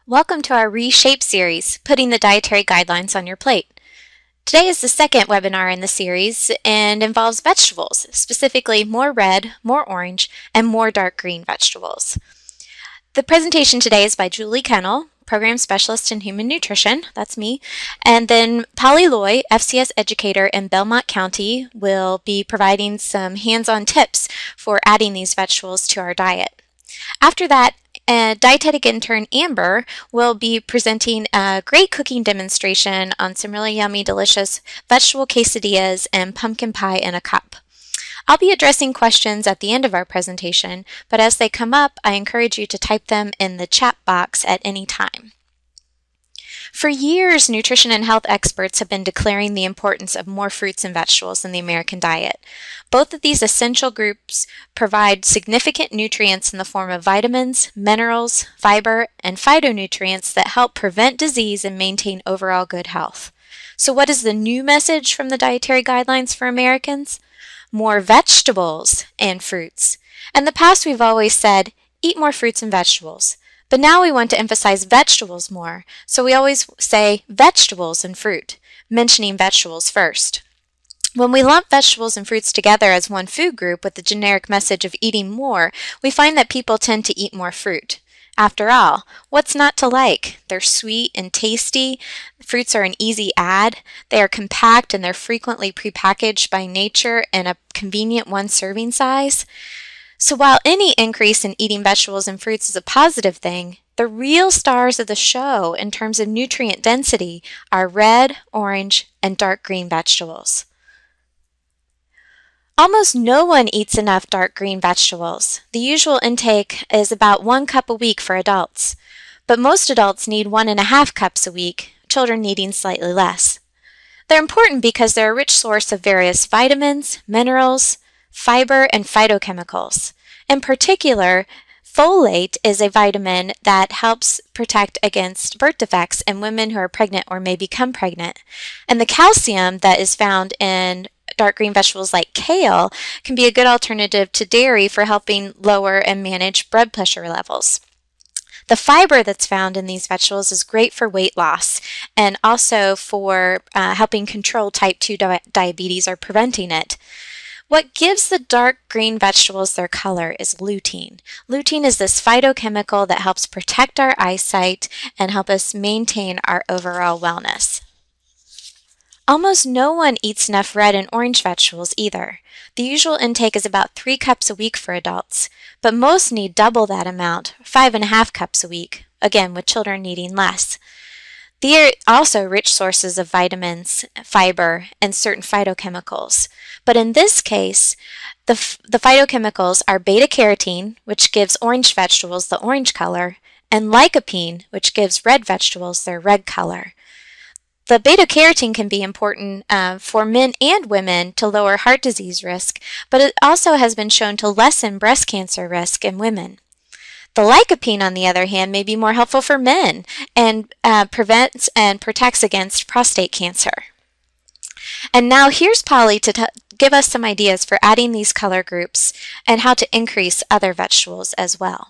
Welcome to our Reshape series, Putting the Dietary Guidelines on Your Plate. Today is the second webinar in the series and involves vegetables, specifically more red, more orange, and more dark green vegetables. The presentation today is by Julie Kennel, Program Specialist in Human Nutrition, that's me, and then Polly Loy, FCS Educator in Belmont County, will be providing some hands-on tips for adding these vegetables to our diet. After that, dietetic intern Amber will be presenting a great cooking demonstration on some really yummy, delicious vegetable quesadillas and pumpkin pie in a cup. I'll be addressing questions at the end of our presentation, but as they come up, I encourage you to type them in the chat box at any time. For years, nutrition and health experts have been declaring the importance of more fruits and vegetables in the American diet. Both of these essential groups provide significant nutrients in the form of vitamins, minerals, fiber, and phytonutrients that help prevent disease and maintain overall good health. So what is the new message from the dietary guidelines for Americans? More vegetables and fruits. In the past, we've always said, eat more fruits and vegetables. But now we want to emphasize vegetables more, so we always say vegetables and fruit, mentioning vegetables first. When we lump vegetables and fruits together as one food group with the generic message of eating more, we find that people tend to eat more fruit. After all, what's not to like? They're sweet and tasty. Fruits are an easy add. They are compact and they're frequently prepackaged by nature in a convenient one-serving size. So while any increase in eating vegetables and fruits is a positive thing, the real stars of the show in terms of nutrient density are red, orange, and dark green vegetables. Almost no one eats enough dark green vegetables. The usual intake is about 1 cup a week for adults, but most adults need 1.5 cups a week, children needing slightly less. They're important because they're a rich source of various vitamins, minerals, fiber, and phytochemicals. In particular, folate is a vitamin that helps protect against birth defects in women who are pregnant or may become pregnant. And the calcium that is found in dark green vegetables like kale can be a good alternative to dairy for helping lower and manage blood pressure levels. The fiber that's found in these vegetables is great for weight loss and also for helping control type 2 diabetes or preventing it. What gives the dark green vegetables their color is lutein. Lutein is this phytochemical that helps protect our eyesight and help us maintain our overall wellness. Almost no one eats enough red and orange vegetables either. The usual intake is about 3 cups a week for adults, but most need double that amount, 5.5 cups a week, again with children needing less. They are also rich sources of vitamins, fiber, and certain phytochemicals. But in this case, the phytochemicals are beta-carotene, which gives orange vegetables the orange color, and lycopene, which gives red vegetables their red color. The beta-carotene can be important for men and women to lower heart disease risk, but it also has been shown to lessen breast cancer risk in women. The lycopene, on the other hand, may be more helpful for men and prevents and protects against prostate cancer. And now here's Polly to give us some ideas for adding these color groups and how to increase other vegetables as well.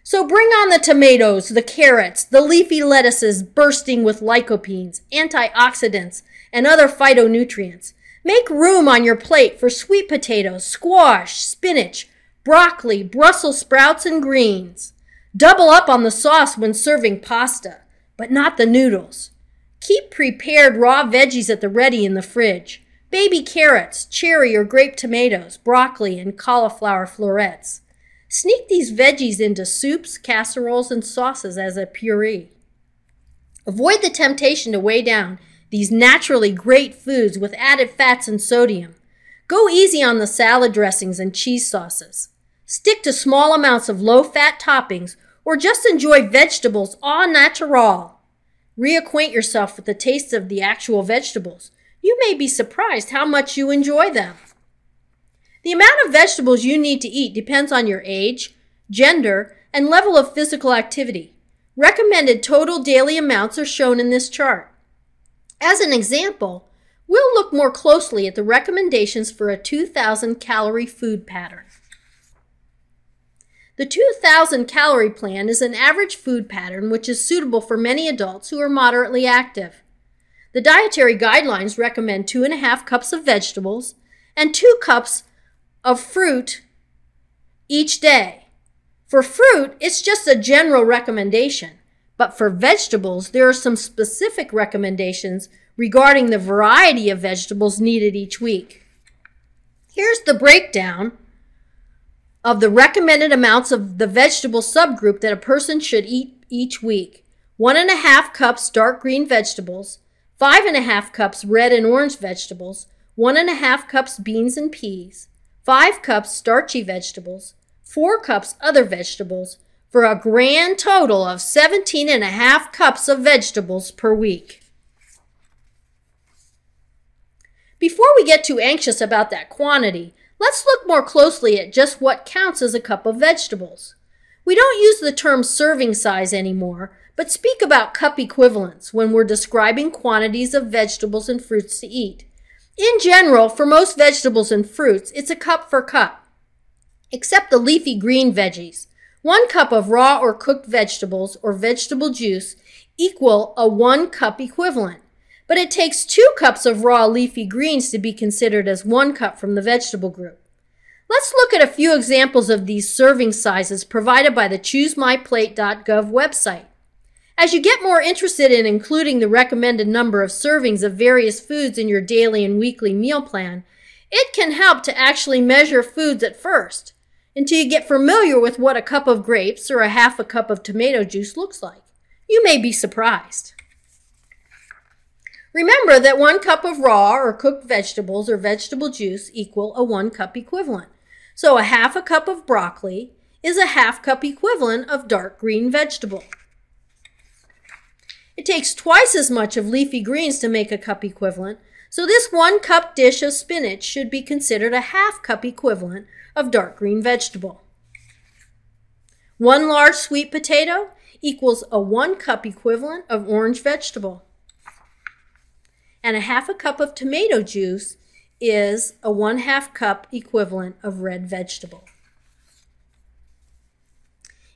So bring on the tomatoes, the carrots, the leafy lettuces bursting with lycopenes, antioxidants, and other phytonutrients. Make room on your plate for sweet potatoes, squash, spinach, broccoli, Brussels sprouts, and greens. Double up on the sauce when serving pasta, but not the noodles. Keep prepared raw veggies at the ready in the fridge. Baby carrots, cherry or grape tomatoes, broccoli, and cauliflower florets. Sneak these veggies into soups, casseroles, and sauces as a puree. Avoid the temptation to weigh down these naturally great foods with added fats and sodium. Go easy on the salad dressings and cheese sauces. Stick to small amounts of low-fat toppings or just enjoy vegetables au natural. Reacquaint yourself with the taste of the actual vegetables. You may be surprised how much you enjoy them. The amount of vegetables you need to eat depends on your age, gender, and level of physical activity. Recommended total daily amounts are shown in this chart. As an example, we'll look more closely at the recommendations for a 2,000 calorie food pattern. The 2,000 calorie plan is an average food pattern which is suitable for many adults who are moderately active. The dietary guidelines recommend 2.5 cups of vegetables and 2 cups of fruit each day. For fruit, it's just a general recommendation, but for vegetables, there are some specific recommendations regarding the variety of vegetables needed each week. Here's the breakdown of the recommended amounts of the vegetable subgroup that a person should eat each week. 1.5 cups dark green vegetables, 5.5 cups red and orange vegetables, 1.5 cups beans and peas, 5 cups starchy vegetables, 4 cups other vegetables, for a grand total of 17.5 cups of vegetables per week. Before we get too anxious about that quantity, let's look more closely at just what counts as a cup of vegetables. We don't use the term serving size anymore, but speak about cup equivalents when we're describing quantities of vegetables and fruits to eat. In general, for most vegetables and fruits, it's a cup for cup, except the leafy green veggies. 1 cup of raw or cooked vegetables or vegetable juice equal a 1 cup equivalent, but it takes 2 cups of raw leafy greens to be considered as 1 cup from the vegetable group. Let's look at a few examples of these serving sizes provided by the ChooseMyPlate.gov website. As you get more interested in including the recommended number of servings of various foods in your daily and weekly meal plan, it can help to actually measure foods at first, until you get familiar with what a cup of grapes or a half a cup of tomato juice looks like. You may be surprised. Remember that 1 cup of raw or cooked vegetables or vegetable juice equal a 1 cup equivalent. So a half a cup of broccoli is a half cup equivalent of dark green vegetable. It takes twice as much of leafy greens to make a cup equivalent, so this 1 cup dish of spinach should be considered a half cup equivalent of dark green vegetable. 1 large sweet potato equals a 1 cup equivalent of orange vegetable. And a half a cup of tomato juice is a 1/2 cup equivalent of red vegetable.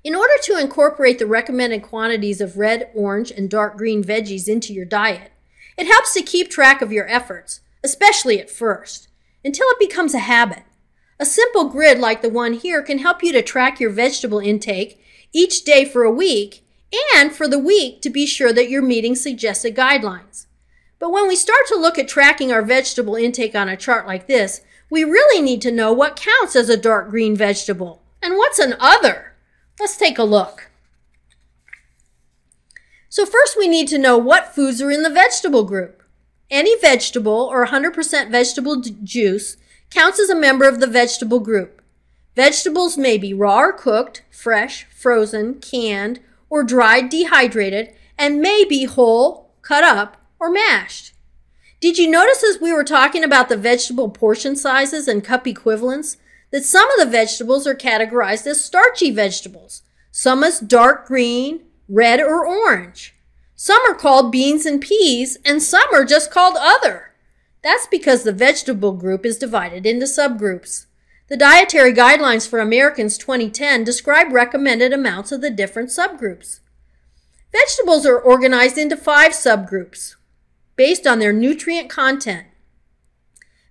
In order to incorporate the recommended quantities of red, orange, and dark green veggies into your diet, it helps to keep track of your efforts, especially at first, until it becomes a habit. A simple grid like the one here can help you to track your vegetable intake each day for a week and for the week to be sure that you're meeting suggested guidelines. But when we start to look at tracking our vegetable intake on a chart like this, we really need to know what counts as a dark green vegetable and what's an other. Let's take a look. So first we need to know what foods are in the vegetable group. Any vegetable or 100% vegetable juice counts as a member of the vegetable group. Vegetables may be raw or cooked, fresh, frozen, canned, or dried, dehydrated, and may be whole, cut up, or mashed. Did you notice as we were talking about the vegetable portion sizes and cup equivalents that some of the vegetables are categorized as starchy vegetables, some as dark green, red, or orange. Some are called beans and peas, and some are just called other. That's because the vegetable group is divided into subgroups. The Dietary Guidelines for Americans 2010 describe recommended amounts of the different subgroups. Vegetables are organized into 5 subgroups based on their nutrient content.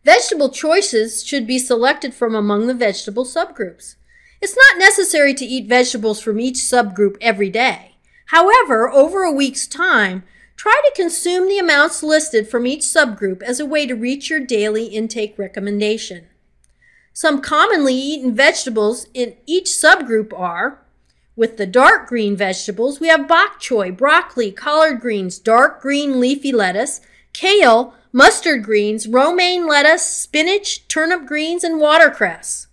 Vegetable choices should be selected from among the vegetable subgroups. It's not necessary to eat vegetables from each subgroup every day. However, over a week's time, try to consume the amounts listed from each subgroup as a way to reach your daily intake recommendation. Some commonly eaten vegetables in each subgroup are, with the dark green vegetables, we have bok choy, broccoli, collard greens, dark green leafy lettuce, kale, mustard greens, romaine lettuce, spinach, turnip greens, and watercress.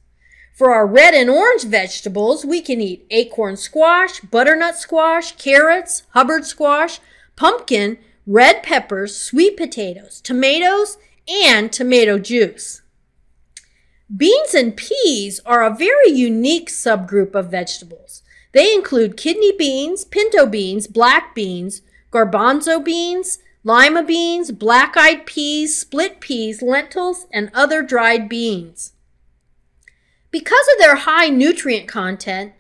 For our red and orange vegetables, we can eat acorn squash, butternut squash, carrots, Hubbard squash, pumpkin, red peppers, sweet potatoes, tomatoes, and tomato juice. Beans and peas are a very unique subgroup of vegetables. They include kidney beans, pinto beans, black beans, garbanzo beans, lima beans, black-eyed peas, split peas, lentils, and other dried beans. Because of their high nutrient content,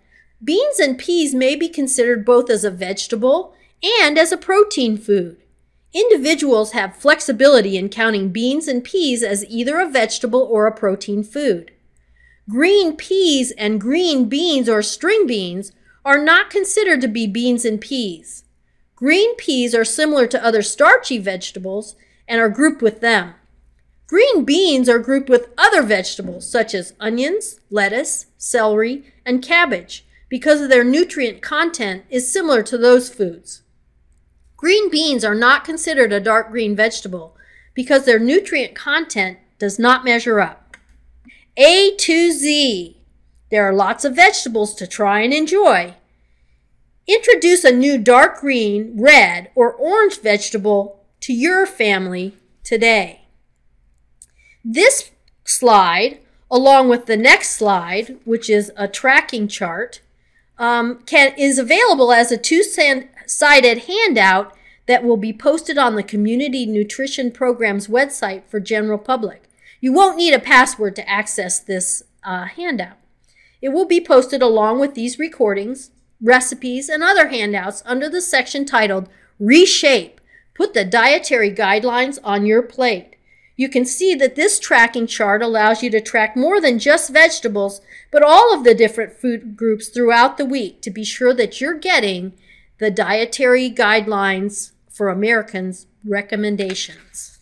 Beans and peas may be considered both as a vegetable and as a protein food. Individuals have flexibility in counting beans and peas as either a vegetable or a protein food. Green peas and green beans or string beans are not considered to be beans and peas. Green peas are similar to other starchy vegetables and are grouped with them. Green beans are grouped with other vegetables such as onions, lettuce, celery, and cabbage because of their nutrient content is similar to those foods. Green beans are not considered a dark green vegetable because their nutrient content does not measure up. A to Z. There are lots of vegetables to try and enjoy. Introduce a new dark green, red, or orange vegetable to your family today. This slide, along with the next slide, which is a tracking chart, is available as a two-sided handout that will be posted on the Community Nutrition Program's website for general public. You won't need a password to access this handout. It will be posted along with these recordings, recipes, and other handouts under the section titled Reshape. Put the dietary guidelines on your plate. You can see that this tracking chart allows you to track more than just vegetables, but all of the different food groups throughout the week to be sure that you're getting the dietary guidelines for Americans recommendations.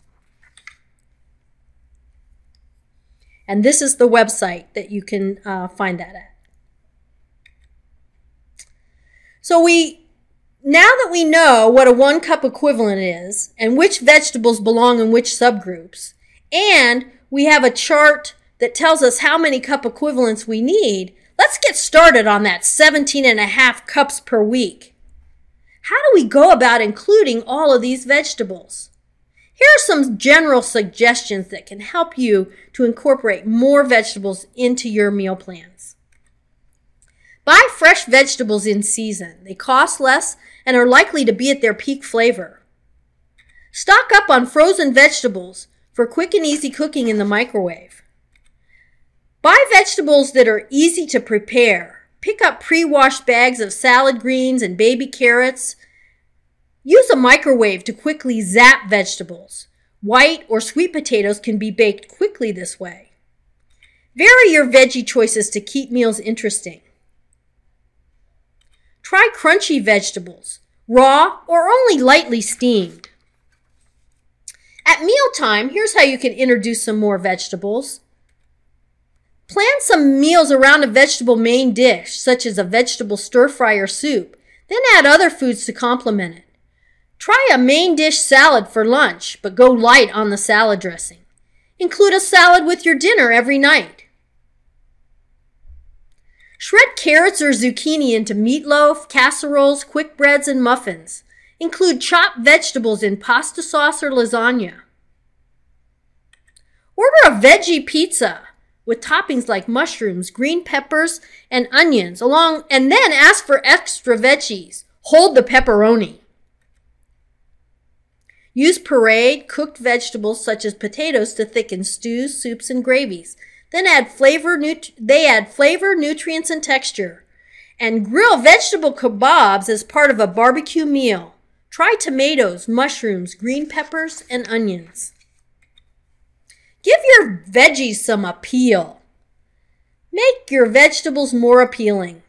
And this is the website that you can find that at. So now that we know what a 1 cup equivalent is and which vegetables belong in which subgroups, and we have a chart that tells us how many cup equivalents we need, let's get started on that 17.5 cups per week. How do we go about including all of these vegetables? Here are some general suggestions that can help you to incorporate more vegetables into your meal plans. Buy fresh vegetables in season. They cost less and are likely to be at their peak flavor. Stock up on frozen vegetables for quick and easy cooking in the microwave. Buy vegetables that are easy to prepare. Pick up pre-washed bags of salad greens and baby carrots. Use a microwave to quickly zap vegetables. White or sweet potatoes can be baked quickly this way. Vary your veggie choices to keep meals interesting. Try crunchy vegetables, raw or only lightly steamed. At mealtime, here's how you can introduce some more vegetables. Plan some meals around a vegetable main dish, such as a vegetable stir-fry or soup, then add other foods to complement it. Try a main dish salad for lunch, but go light on the salad dressing. Include a salad with your dinner every night. Shred carrots or zucchini into meatloaf, casseroles, quick breads, and muffins. Include chopped vegetables in pasta sauce or lasagna. Order a veggie pizza with toppings like mushrooms, green peppers, and onions, and then ask for extra veggies. Hold the pepperoni. Use pureed, cooked vegetables such as potatoes to thicken stews, soups, and gravies. Then they add flavor, nutrients, and texture. And grill vegetable kebabs as part of a barbecue meal. Try tomatoes, mushrooms, green peppers, and onions. Give your veggies some appeal. Make your vegetables more appealing.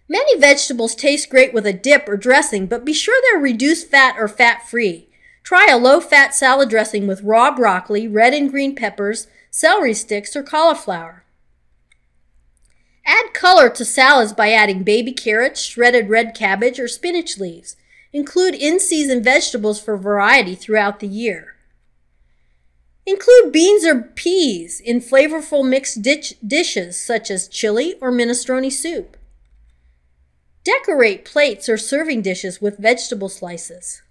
Many vegetables taste great with a dip or dressing, but be sure they're reduced fat or fat-free. Try a low-fat salad dressing with raw broccoli, red and green peppers, celery sticks, or cauliflower. Add color to salads by adding baby carrots, shredded red cabbage, or spinach leaves. Include in-season vegetables for variety throughout the year. Include beans or peas in flavorful mixed dishes such as chili or minestrone soup. Decorate plates or serving dishes with vegetable slices.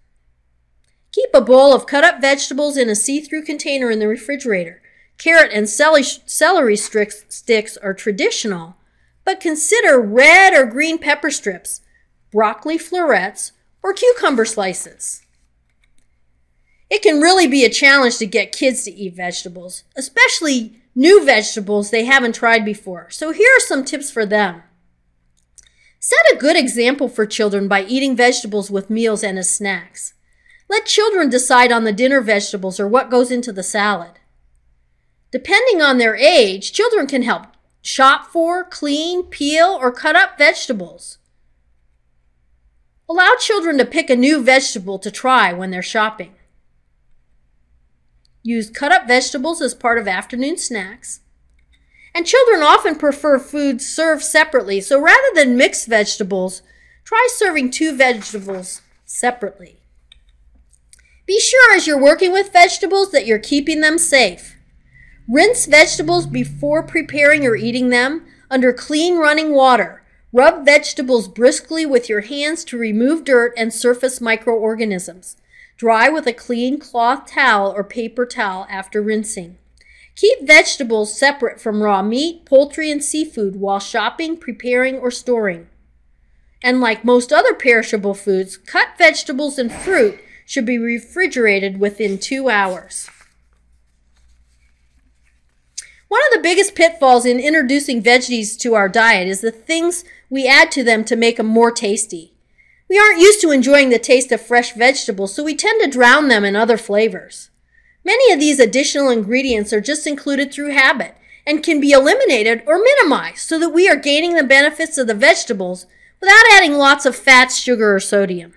Keep a bowl of cut-up vegetables in a see-through container in the refrigerator. Carrot and celery sticks are traditional, but consider red or green pepper strips, broccoli florets, or cucumber slices. It can really be a challenge to get kids to eat vegetables, especially new vegetables they haven't tried before. So here are some tips for them. Set a good example for children by eating vegetables with meals and as snacks. Let children decide on the dinner vegetables or what goes into the salad. Depending on their age, children can help shop for, clean, peel, or cut up vegetables. Allow children to pick a new vegetable to try when they're shopping. Use cut up vegetables as part of afternoon snacks. And children often prefer foods served separately, so rather than mixed vegetables, try serving 2 vegetables separately. Be sure as you're working with vegetables that you're keeping them safe. Rinse vegetables before preparing or eating them under clean running water. Rub vegetables briskly with your hands to remove dirt and surface microorganisms. Dry with a clean cloth towel or paper towel after rinsing. Keep vegetables separate from raw meat, poultry, and seafood while shopping, preparing, or storing. And like most other perishable foods, cut vegetables and fruit should be refrigerated within 2 hours. One of the biggest pitfalls in introducing veggies to our diet is the things we add to them to make them more tasty. We aren't used to enjoying the taste of fresh vegetables, so we tend to drown them in other flavors. Many of these additional ingredients are just included through habit and can be eliminated or minimized so that we are gaining the benefits of the vegetables without adding lots of fats, sugar, or sodium.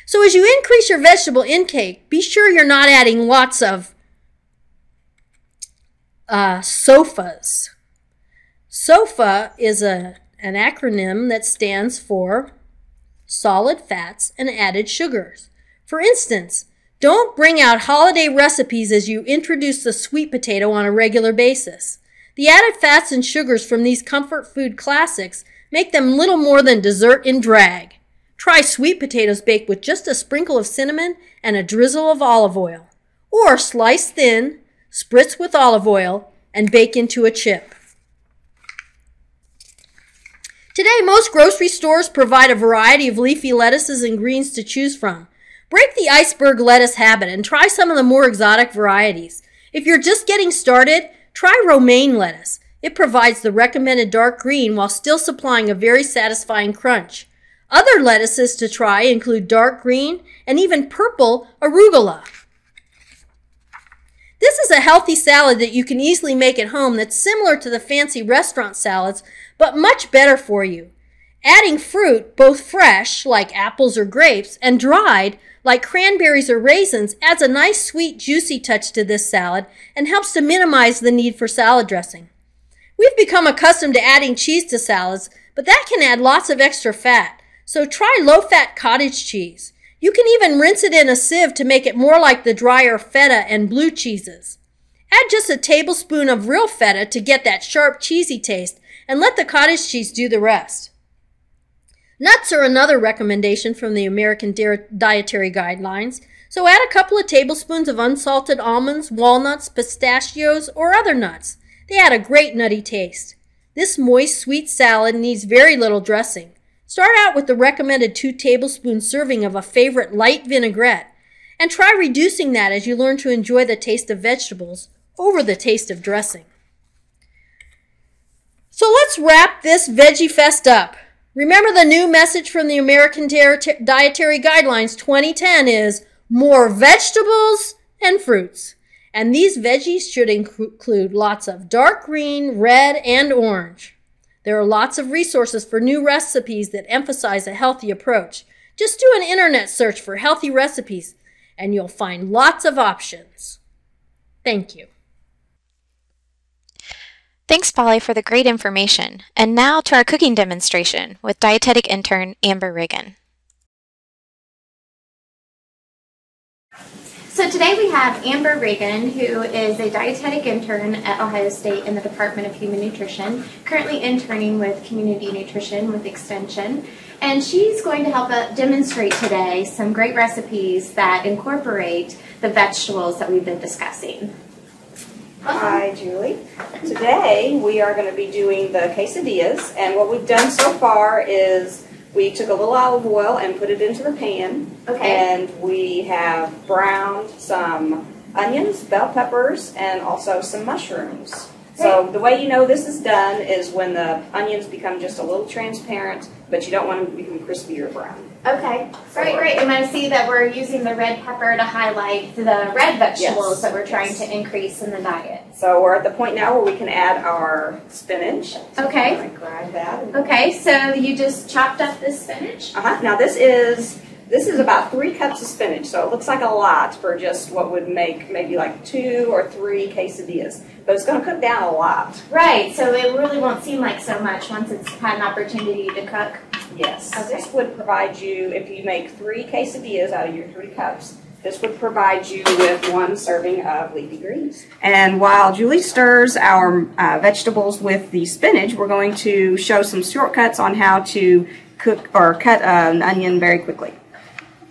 So as you increase your vegetable intake, be sure you're not adding lots of SOFAs. SOFA is an acronym that stands for solid fats and added sugars. For instance, don't bring out holiday recipes as you introduce the sweet potato on a regular basis. The added fats and sugars from these comfort food classics make them little more than dessert in drag. Try sweet potatoes baked with just a sprinkle of cinnamon and a drizzle of olive oil. Or slice thin, spritz with olive oil, and bake into a chip. Today, most grocery stores provide a variety of leafy lettuces and greens to choose from. Break the iceberg lettuce habit and try some of the more exotic varieties. If you're just getting started, try romaine lettuce. It provides the recommended dark green while still supplying a very satisfying crunch. Other lettuces to try include dark green and even purple arugula. This is a healthy salad that you can easily make at home that's similar to the fancy restaurant salads, but much better for you. Adding fruit, both fresh, like apples or grapes, and dried, like cranberries or raisins, adds a nice, sweet, juicy touch to this salad and helps to minimize the need for salad dressing. We've become accustomed to adding cheese to salads, but that can add lots of extra fat, so try low-fat cottage cheese. You can even rinse it in a sieve to make it more like the drier feta and blue cheeses. Add just a tablespoon of real feta to get that sharp, cheesy taste, and let the cottage cheese do the rest. Nuts are another recommendation from the American Dietary Guidelines, so add a couple of tablespoons of unsalted almonds, walnuts, pistachios, or other nuts. They add a great nutty taste. This moist, sweet salad needs very little dressing. Start out with the recommended 2 tablespoon serving of a favorite light vinaigrette, and try reducing that as you learn to enjoy the taste of vegetables over the taste of dressing. So let's wrap this Veggie Fest up. Remember, the new message from the American Dietary Guidelines 2010 is more vegetables and fruits. And these veggies should include lots of dark green, red, and orange. There are lots of resources for new recipes that emphasize a healthy approach. Just do an internet search for healthy recipes, and you'll find lots of options. Thank you. Thanks, Polly, for the great information. And now to our cooking demonstration with dietetic intern Amber Riggin. So today we have Amber Riggin, who is a dietetic intern at Ohio State in the Department of Human Nutrition, currently interning with Community Nutrition with Extension. And she's going to help demonstrate today some great recipes that incorporate the vegetables that we've been discussing. Hi, Julie. Today we are going to be doing the quesadillas, and what we've done so far is we took a little olive oil and put it into the pan, and we have browned some onions, bell peppers, and also some mushrooms. So the way you know this is done is when the onions become just a little transparent, but you don't want them to become crispy or brown. Okay, great. And I see that we're using the red pepper to highlight the red vegetables that we're trying to increase in the diet. So we're at the point now where we can add our spinach. Okay. I'm gonna grab that. Okay, so you just chopped up this spinach? Now this is about 3 cups of spinach, so it looks like a lot for just what would make maybe like 2 or 3 quesadillas. But it's going to cook down a lot. Right, so it really won't seem like so much once it's had an opportunity to cook. Yes. Okay. This would provide you, if you make 3 quesadillas out of your 3 cups, this would provide you with 1 serving of leafy greens. And while Julie stirs our vegetables with the spinach, we're going to show some shortcuts on how to cook or cut an onion very quickly.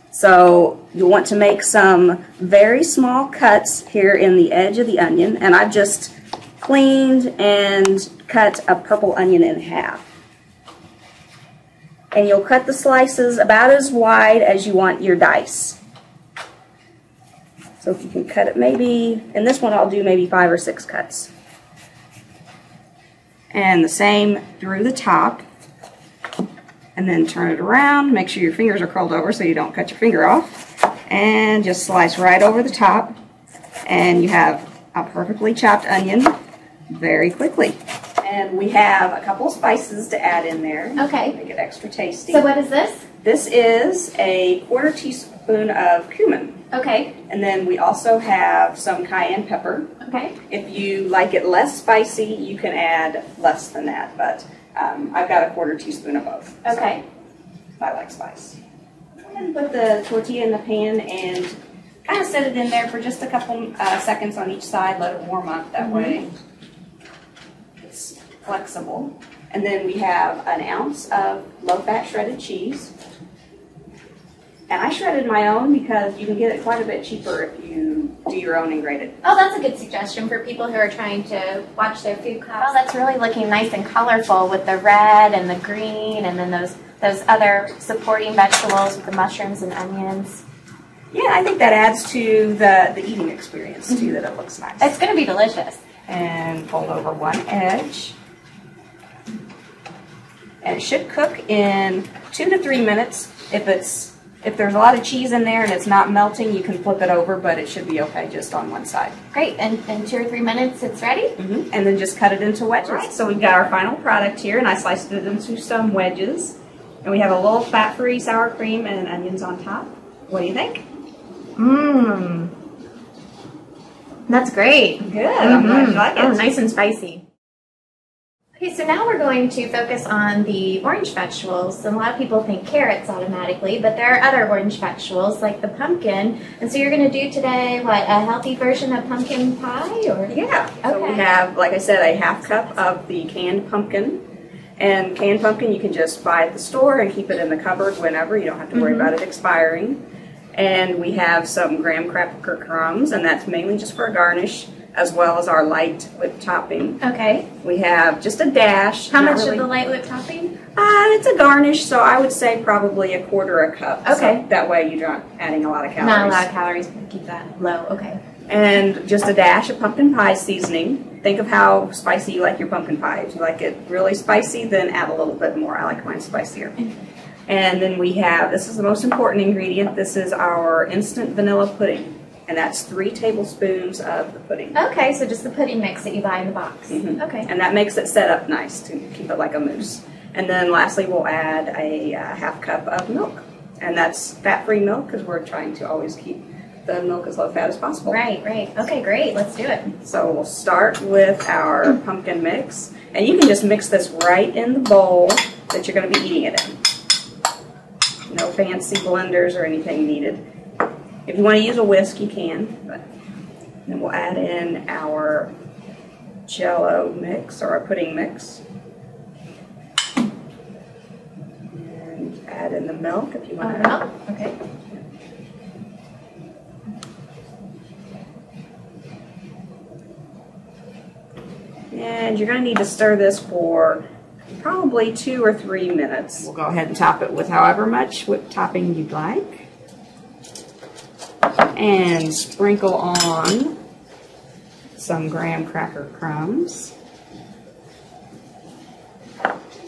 So you'll want to make some very small cuts here in the edge of the onion, and I've just cleaned and cut a purple onion in half. And you'll cut the slices about as wide as you want your dice. So if you can cut it maybe, in this one I'll do maybe 5 or 6 cuts. And the same through the top. And then turn it around, make sure your fingers are curled over so you don't cut your finger off. And just slice right over the top. And you have a perfectly chopped onion very quickly. And we have a couple of spices to add in there. Okay. Make it extra tasty. So what is this? This is a 1/4 teaspoon of cumin. Okay. And then we also have some cayenne pepper. Okay. If you like it less spicy, you can add less than that, but I've got a 1/4 teaspoon of both. Okay. So I like spice. Go ahead and put the tortilla in the pan and kind of set it in there for just a couple seconds on each side. Let it warm up that way. It's flexible. And then we have an ounce of low-fat shredded cheese. And I shredded my own because you can get it quite a bit cheaper if you do your own and grate it. Oh, that's a good suggestion for people who are trying to watch their food costs. Oh, that's really looking nice and colorful with the red and the green and then those other supporting vegetables with the mushrooms and onions. Yeah, I think that adds to the eating experience too, that it looks nice. It's going to be delicious. And fold over one edge. And it should cook in 2 to 3 minutes. If there's a lot of cheese in there and it's not melting, you can flip it over, but it should be okay just on one side. Great, and in 2 or 3 minutes it's ready? Mm-hmm. And then just cut it into wedges. Right. So we've got our final product here, and I sliced it into some wedges. And we have a little fat-free sour cream and onions on top. What do you think? Mmm. That's great. Good. I'm glad you like it. Oh, nice and spicy. Okay, so now we're going to focus on the orange vegetables. And a lot of people think carrots automatically, but there are other orange vegetables like the pumpkin. And so you're going to do today, what, a healthy version of pumpkin pie? Or? Yeah. Okay. So we have, like I said, a half cup of the canned pumpkin. And canned pumpkin you can just buy at the store and keep it in the cupboard whenever. You don't have to worry about it expiring. And we have some graham cracker crumbs, and that's mainly just for a garnish, as well as our light whipped topping. Okay. We have just a dash. How much of the light whipped topping? It's a garnish, so I would say probably 1/4 cup. Okay. So that way you're not adding a lot of calories. Not a lot of calories, keep that low. Okay. And just a dash of pumpkin pie seasoning. Think of how spicy you like your pumpkin pie. If you like it really spicy, then add a little bit more. I like mine spicier. And then we have, this is the most important ingredient, this is our instant vanilla pudding. And that's 3 tablespoons of the pudding. Okay, so just the pudding mix that you buy in the box. Mm-hmm. Okay. And that makes it set up nice to keep it like a mousse. And then lastly, we'll add a half cup of milk. And that's fat-free milk because we're trying to always keep the milk as low fat as possible. Right, right. Okay, great. Let's do it. So we'll start with our pumpkin mix. And you can just mix this right in the bowl that you're going to be eating it in. No fancy blenders or anything needed. If you want to use a whisk, you can. But then we'll add in our Jello mix or our pudding mix. And add in the milk if you want to. Milk? Okay. And you're going to need to stir this for probably 2 or 3 minutes. We'll go ahead and top it with however much whipped topping you'd like. And sprinkle on some graham cracker crumbs.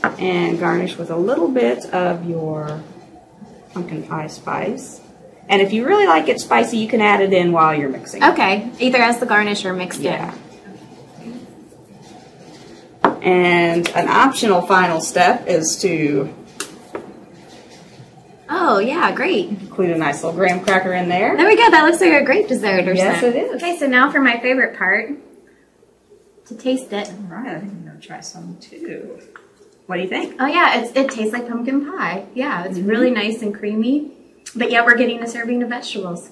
And garnish with a little bit of your pumpkin pie spice. And if you really like it spicy, you can add it in while you're mixing. Okay, either as the garnish or mixed in. And an optional final step is to great. Include a nice little graham cracker in there. There we go. That looks like a grape dessert or yes, something. Yes, it is. Okay, so now for my favorite part, to taste it. All right, I think I'm going to try some too. What do you think? Oh yeah, it tastes like pumpkin pie. Yeah, it's really nice and creamy. But yeah, we're getting a serving of vegetables.